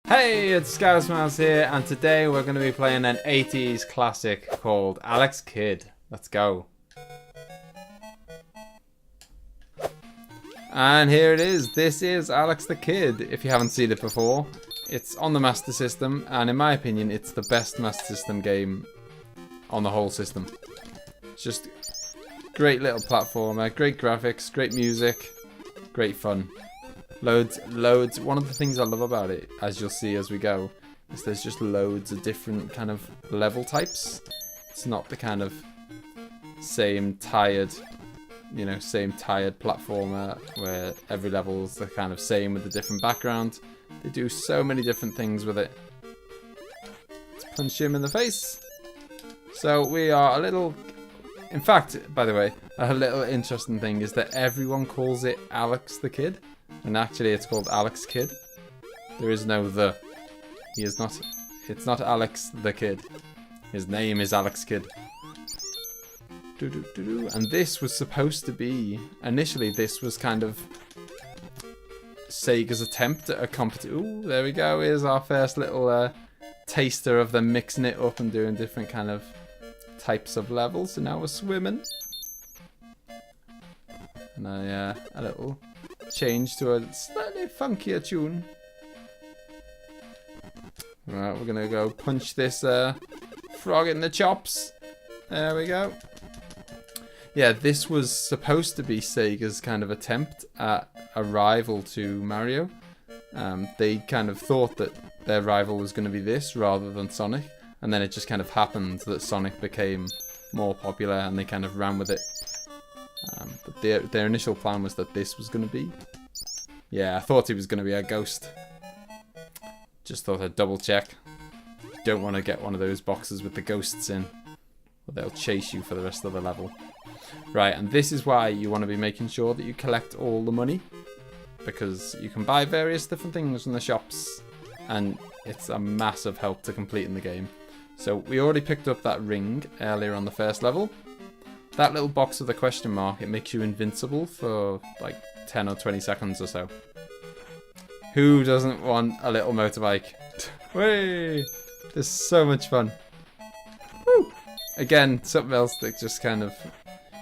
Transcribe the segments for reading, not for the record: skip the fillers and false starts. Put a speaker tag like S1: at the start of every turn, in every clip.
S1: Hey, it's ScouseMouse here, and today we're going to be playing an 80s classic called Alex Kidd. Let's go. And here it is. This is Alex the Kid, if you haven't seen it before. It's on the Master System, and in my opinion, it's the best Master System game on the whole system. It's just great little platformer, great graphics, great music, great fun. Loads. One of the things I love about it, as you'll see as we go, is there's just loads of different kind of level types. It's not the kind of same tired platformer where every level's the kind of same with a different background. They do so many different things with it. Let's punch him in the face. So we are a little... In fact, by the way, a little interesting thing is that everyone calls it Alex the Kid. And actually it's called Alex Kidd. There is no the. He is not. It's not Alex the Kid. His name is Alex Kidd. And this was supposed to be... Initially this was kind of Sega's attempt at a competition. Ooh, there we go. Here's our first little taster of them mixing it up and doing different kind of types of levels. So now we're swimming. And a little... change to a slightly funkier tune. Right, we're gonna go punch this frog in the chops. There we go. Yeah, this was supposed to be Sega's kind of attempt at a rival to Mario. They kind of thought that their rival was going to be this rather than Sonic, and then it just kind of happened that Sonic became more popular and they kind of ran with it. But their initial plan was that this was going to be... Yeah, I thought he was going to be a ghost. Just thought I'd double check. Don't want to get one of those boxes with the ghosts in, or they'll chase you for the rest of the level. Right, and this is why you want to be making sure that you collect all the money, because you can buy various different things from the shops, and it's a massive help to completing the game. So we already picked up that ring earlier on the first level. That little box with the question mark, it makes you invincible for like 10 or 20 seconds or so. Who doesn't want a little motorbike? Whey! This is so much fun. Woo! Again, something else that just kind of...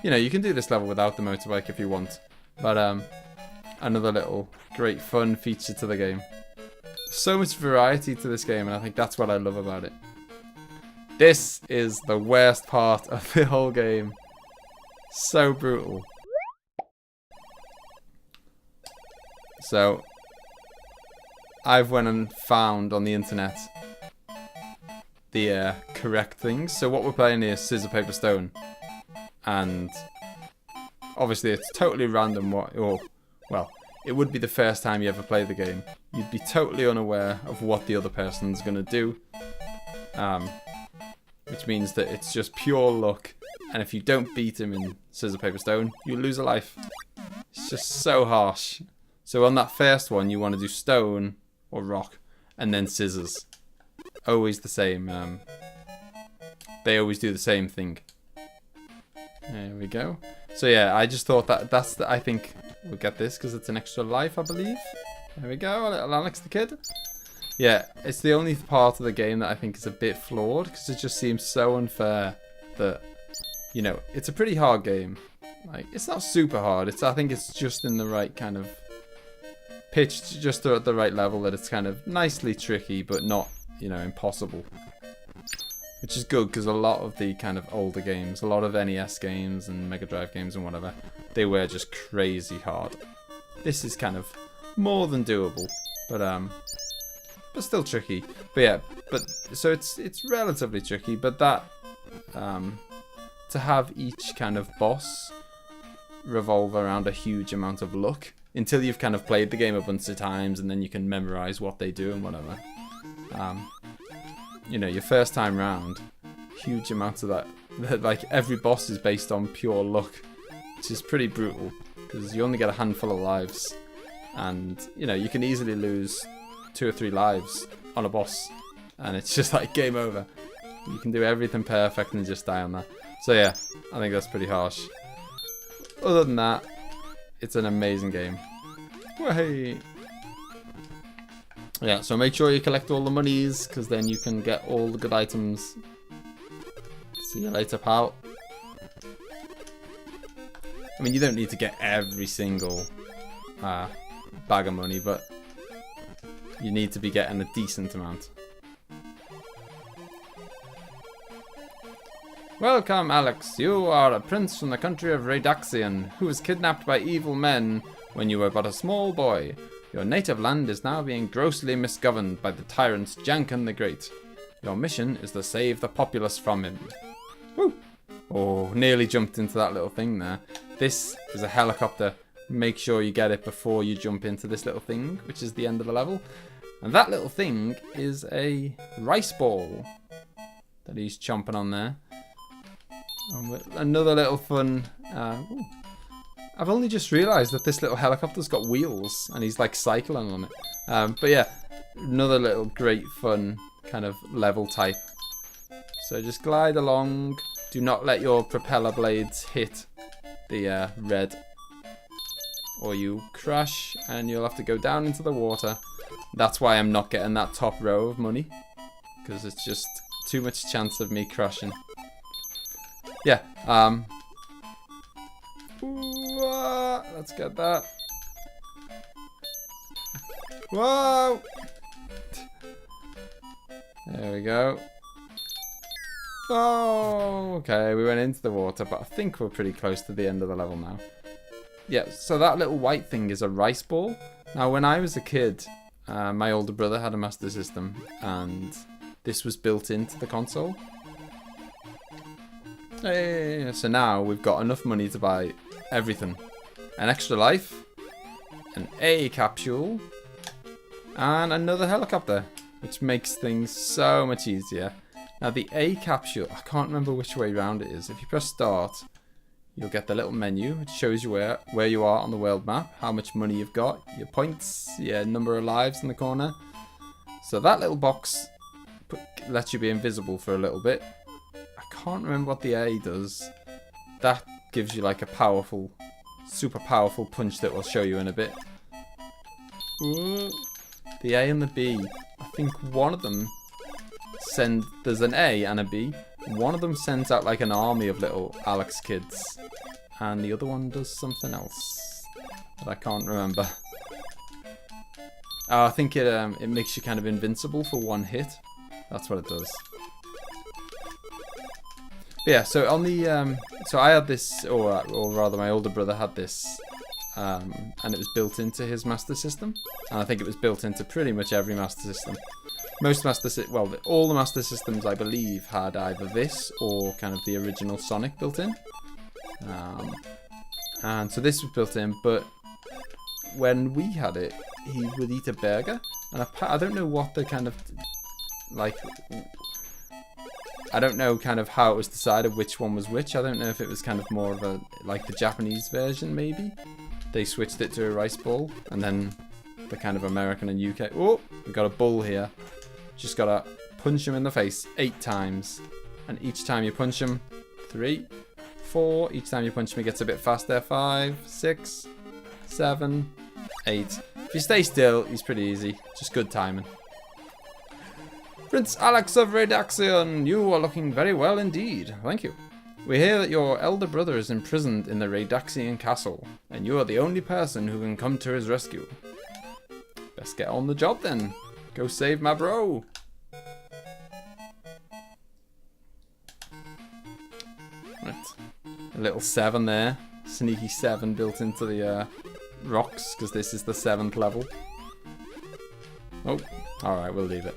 S1: You know, you can do this level without the motorbike if you want. But another little great fun feature to the game. So much variety to this game, and I think that's what I love about it. This is the worst part of the whole game. So brutal. So, I've went and found on the internet the correct things. So what we're playing here is Scissor, Paper, Stone. And obviously it's totally random well, it would be the first time you ever play the game. You'd be totally unaware of what the other person's going to do. Which means that it's just pure luck. And if you don't beat him in Scissor, Paper, Stone, you lose a life. It's just so harsh. So on that first one, you want to do stone or rock, and then scissors. Always the same. They always do the same thing. There we go. So yeah, I just thought I think we'll get this because it's an extra life, I believe. There we go, little Alex the Kid. Yeah, it's the only part of the game that I think is a bit flawed because it just seems so unfair that... You know, it's a pretty hard game. Like, it's not super hard. I think it's just in the right kind of pitch, just at the right level that it's kind of nicely tricky, but not, you know, impossible. Which is good because a lot of the kind of older games, a lot of NES games and Mega Drive games and whatever, they were just crazy hard. This is kind of more than doable, but still tricky. But yeah, so it's relatively tricky, but that to have each kind of boss revolve around a huge amount of luck until you've kind of played the game a bunch of times and then you can memorize what they do and whatever. You know, your first time round, huge amounts of that, like every boss is based on pure luck, which is pretty brutal because you only get a handful of lives and, you know, you can easily lose 2 or 3 lives on a boss and it's just like game over. You can do everything perfect and just die on that. So yeah, I think that's pretty harsh. Other than that, it's an amazing game. Whey! Yeah, so make sure you collect all the monies, because then you can get all the good items. See you later, pal. I mean, you don't need to get every single bag of money, but you need to be getting a decent amount. Welcome, Alex. You are a prince from the country of Radaxian, who was kidnapped by evil men when you were but a small boy. Your native land is now being grossly misgoverned by the tyrants Janken the Great. Your mission is to save the populace from him. Woo! Oh, nearly jumped into that little thing there. This is a helicopter. Make sure you get it before you jump into this little thing, which is the end of the level. And that little thing is a rice ball that he's chomping on there. And another little fun... I've only just realised that this little helicopter's got wheels and he's like cycling on it. But yeah, another little great fun kind of level type. So just glide along. Do not let your propeller blades hit the red, or you crash and you'll have to go down into the water. That's why I'm not getting that top row of money, because it's just too much chance of me crashing. Yeah, let's get that. Whoa! There we go. Oh, okay, we went into the water, but I think we're pretty close to the end of the level now. Yeah, so that little white thing is a rice ball. Now, when I was a kid, my older brother had a Master System, and this was built into the console. Hey, so now we've got enough money to buy everything. An extra life, an A capsule, and another helicopter, which makes things so much easier. Now the A capsule, I can't remember which way round it is. If you press start, you'll get the little menu, which shows you where you are on the world map, how much money you've got, your points, your number of lives in the corner. So that little box lets you be invisible for a little bit. I can't remember what the A does. That gives you like a powerful, super powerful punch that we'll show you in a bit. Ooh. The A and the B, I think one of them there's an A and a B. One of them sends out like an army of little Alex kids, and the other one does something else that I can't remember. Oh, I think it makes you kind of invincible for one hit. That's what it does. But yeah, so on the so I had this, or rather my older brother had this, and it was built into his Master System, and I think it was built into pretty much every Master System. Most all the Master Systems, I believe, had either this or kind of the original Sonic built in. And so this was built in, but when we had it, he would eat a burger, and I don't know what the kind of, like, I don't know kind of how it was decided which one was which. I don't know if it was kind of more of a, like the Japanese version maybe. They switched it to a rice ball, and then the kind of American and UK. Oh, we got a bull here. Just gotta punch him in the face 8 times. And each time you punch him, 3, 4. Each time you punch him, he gets a bit faster. 5, 6, 7, 8. If you stay still, he's pretty easy. Just good timing. Prince Alex of Radaxian, you are looking very well indeed. Thank you. We hear that your elder brother is imprisoned in the Radaxian castle, and you are the only person who can come to his rescue. Best get on the job then. Go save my bro. Right. A little 7 there. Sneaky 7 built into the rocks, because this is the 7th level. Oh, alright, we'll leave it.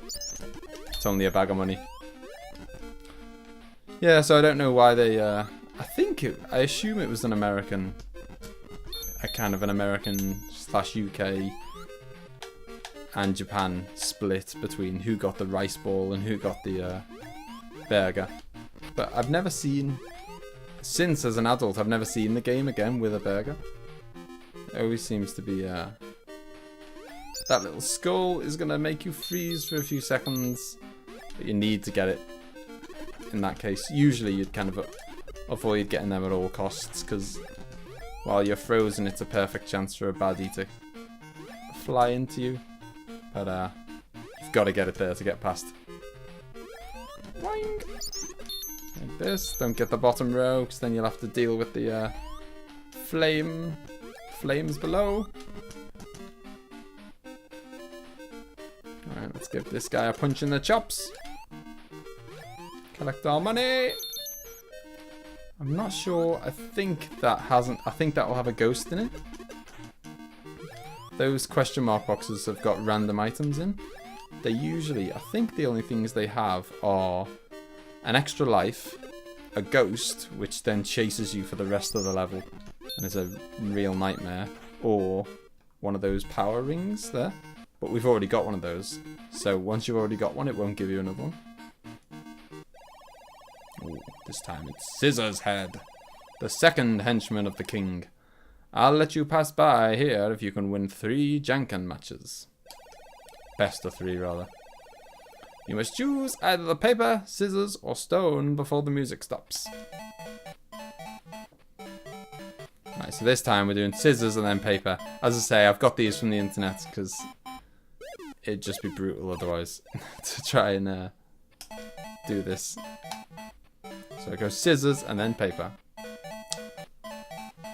S1: It's only a bag of money. Yeah, so I don't know why they, I assume it was an American, a kind of an American/UK and Japan split between who got the rice ball and who got the burger. But I've never seen, since as an adult, I've never seen the game again with a burger. It always seems to be, that little skull is going to make you freeze for a few seconds, but you need to get it. In that case, usually you'd kind of avoid getting them at all costs, because while you're frozen, it's a perfect chance for a baddie to fly into you. But got to get it there to get past. Boing. Like this. Don't get the bottom row, because then you'll have to deal with the flames below. Alright, let's give this guy a punch in the chops. Collect our money. I'm not sure. I think that will have a ghost in it. Those question mark boxes have got random items in. They usually, I think the only things they have are an extra life, a ghost, which then chases you for the rest of the level and is a real nightmare, or one of those power rings there. But we've already got one of those, so once you've already got one, it won't give you another one. Ooh, this time it's Scissor's head, the second henchman of the king. I'll let you pass by here if you can win 3 Janken matches. Best of 3, rather. You must choose either the paper, scissors, or stone before the music stops. Right, so this time we're doing scissors and then paper. As I say, I've got these from the internet because it'd just be brutal otherwise to try and do this. So it goes scissors and then paper.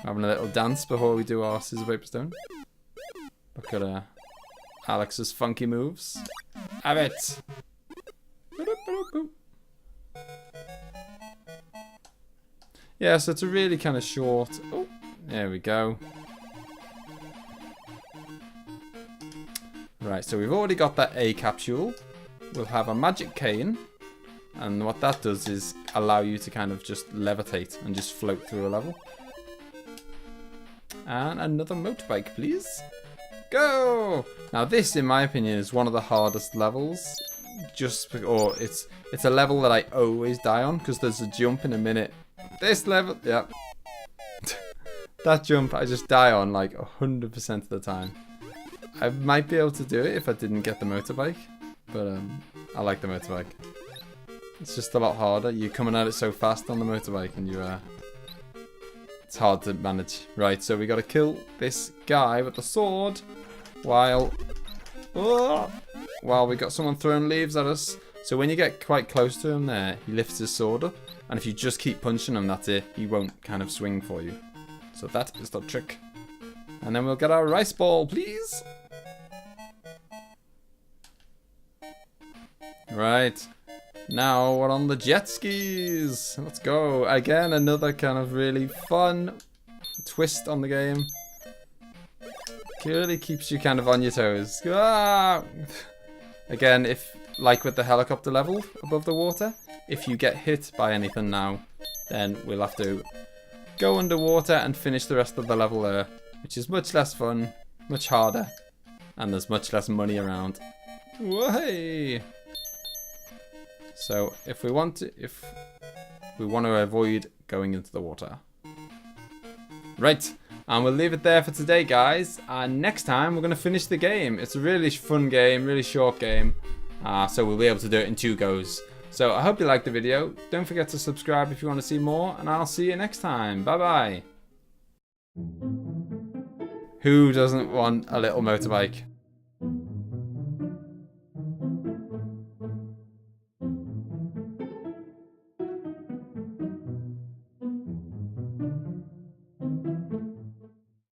S1: Having a little dance before we do our scissor, paper, stone. Look at Alex's funky moves. Have it! Yeah, so it's a really kind of short... Oh, there we go. Right, so we've already got that A capsule. We'll have a magic cane. And what that does is allow you to kind of just levitate and just float through a level. And another motorbike, please. Go! Now this, in my opinion, is one of the hardest levels. It's a level that I always die on because there's a jump in a minute. This level, yeah. That jump I just die on like 100% of the time. I might be able to do it if I didn't get the motorbike, but I like the motorbike. It's just a lot harder. You're coming at it so fast on the motorbike, and it's hard to manage. Right, so we got to kill this guy with the sword while we got someone throwing leaves at us. So when you get quite close to him there, he lifts his sword up, and if you just keep punching him, that's it. He won't kind of swing for you. So that is the trick. And then we'll get our rice ball, please. Right. Now we're on the jet skis. Let's go. Again, another kind of really fun twist on the game. Really keeps you kind of on your toes. Ah! Again, if like with the helicopter level above the water, if you get hit by anything now, then we'll have to go underwater and finish the rest of the level there, which is much less fun, much harder, and there's much less money around. Whoa! So if we want to avoid going into the water. Right, and we'll leave it there for today, guys. And next time we're going to finish the game. It's a really fun game, really short game. So we'll be able to do it in 2 goes. So I hope you liked the video. Don't forget to subscribe if you want to see more, and I'll see you next time. Bye bye. Who doesn't want a little motorbike?